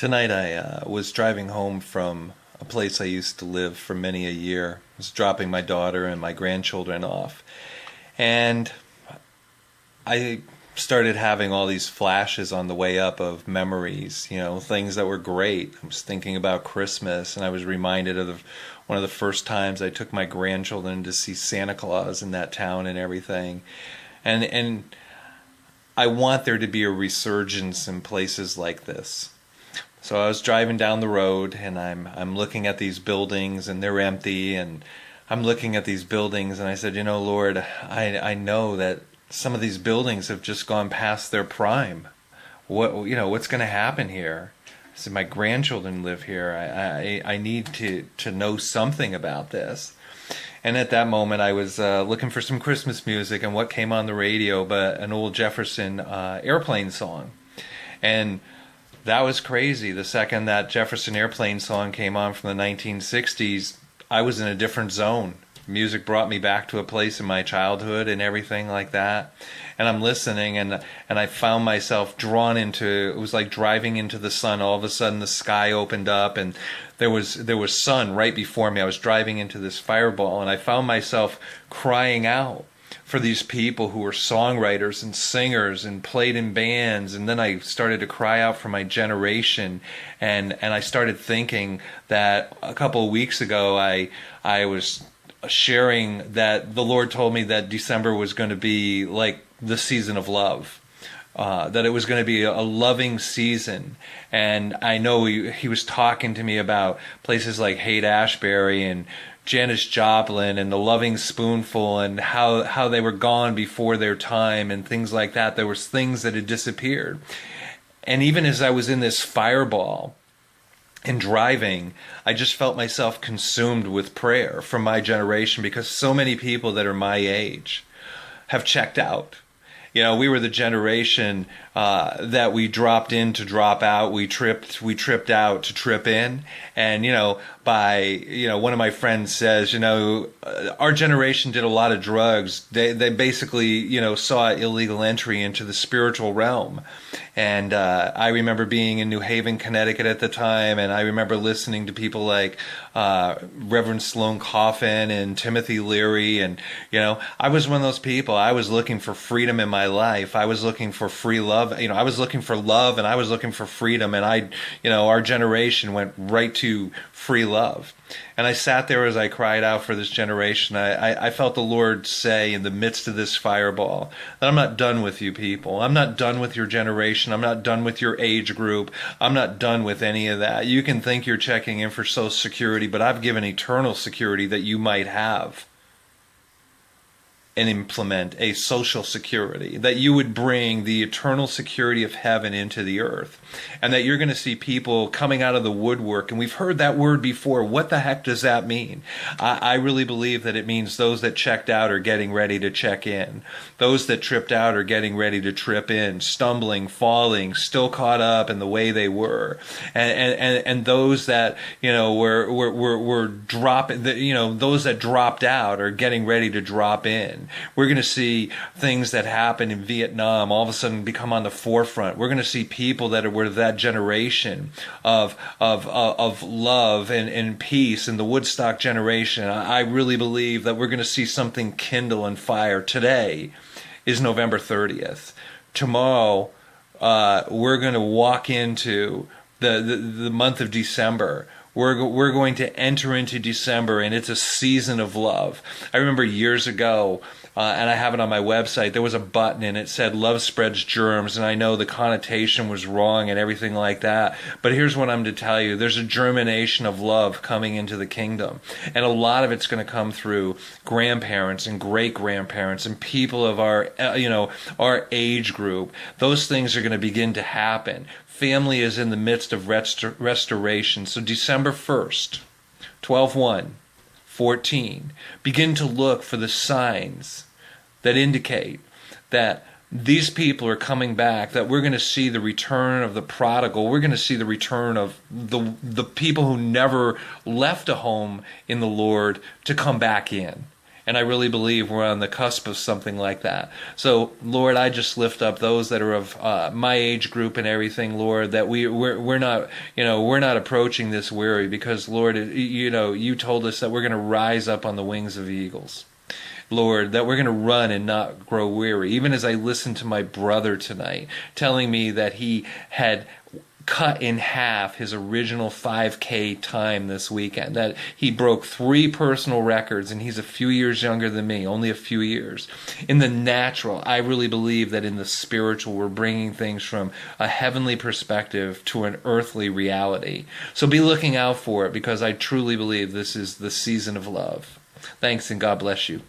Tonight I was driving home from a place I used to live for many a year. I was dropping my daughter and my grandchildren off. And I started having all these flashes on the way up of memories, things that were great. I was thinking about Christmas, and I was reminded of one of the first times I took my grandchildren to see Santa Claus in that town and everything. And I want there to be a resurgence in places like this. So I was driving down the road, and I'm looking at these buildings, and they're empty, and I'm looking at these buildings, and I said, Lord, I know that some of these buildings have just gone past their prime. What's going to happen here? I said, my grandchildren live here. I need to know something about this. And at that moment, I was looking for some Christmas music, and what came on the radio but an old Jefferson Airplane song. And that was crazy. The second that Jefferson Airplane song came on from the 1960s, I was in a different zone. Music brought me back to a place in my childhood and everything like that. And I'm listening, and I found myself drawn into, it was like driving into the sun. All of a sudden the sky opened up, and there was sun right before me. I was driving into this fireball, and I found myself crying out for these people who were songwriters and singers and played in bands. And then I started to cry out for my generation, and I started thinking that a couple of weeks ago I was sharing that the Lord told me that December was going to be like the season of love. That it was going to be a loving season. And I know he was talking to me about places like Haight-Ashbury and Janis Joplin and the Loving Spoonful, and how they were gone before their time and things like that. There was things that had disappeared. And even as I was in this fireball and driving, I just felt myself consumed with prayer for my generation, because so many people that are my age have checked out. We were the generation that we dropped in to drop out. We tripped out to trip in. And, one of my friends says, our generation did a lot of drugs. They basically, saw illegal entry into the spiritual realm. And I remember being in New Haven, Connecticut at the time, and I remember listening to people like Reverend Sloane Coffin and Timothy Leary. And, I was one of those people. I was looking for freedom in my life. I was looking for free love. I was looking for love, and I was looking for freedom. And our generation went right to free love. And I sat there as I cried out for this generation. I felt the Lord say in the midst of this fireball that I'm not done with you people. I'm not done with your generation. I'm not done with your age group. I'm not done with any of that. You can think you're checking in for Social Security, but I've given eternal security that you might have and implement a social security, that you would bring the eternal security of heaven into the earth, and that you're going to see people coming out of the woodwork. And we've heard that word before. What the heck does that mean? I really believe that it means those that checked out are getting ready to check in. Those that tripped out are getting ready to trip in, stumbling, falling, still caught up in the way they were. And those that, were dropping, those that dropped out are getting ready to drop in. We're going to see things that happened in Vietnam all of a sudden become on the forefront. We're going to see people that were that generation of love and peace, and the Woodstock generation. I really believe that we're going to see something kindle and fire. Today is November 30th. Tomorrow, we're going to walk into the month of December. We're going to enter into December, and it's a season of love. I remember years ago, and I have it on my website, there was a button and it said love spreads germs, and I know the connotation was wrong and everything like that, but here's what I'm to tell you. There's a germination of love coming into the kingdom, and a lot of it's going to come through grandparents and great-grandparents and people of our age group. Those things are going to begin to happen. Family is in the midst of restoration. So December 1st, 12/1, 14, begin to look for the signs that indicate that these people are coming back, that we're going to see the return of the prodigal. We're going to see the return of the people who never left a home in the Lord to come back in. And I really believe we're on the cusp of something like that. So, Lord, I just lift up those that are of my age group and everything, Lord, that we're not, we're not approaching this weary because, Lord, you told us that we're going to rise up on the wings of eagles. Lord, that we're going to run and not grow weary. Even as I listened to my brother tonight telling me that he had cut in half his original 5K time this weekend, that he broke 3 personal records, and he's a few years younger than me, only a few years. In the natural, I really believe that in the spiritual, we're bringing things from a heavenly perspective to an earthly reality. So be looking out for it, because I truly believe this is the season of love. Thanks, and God bless you.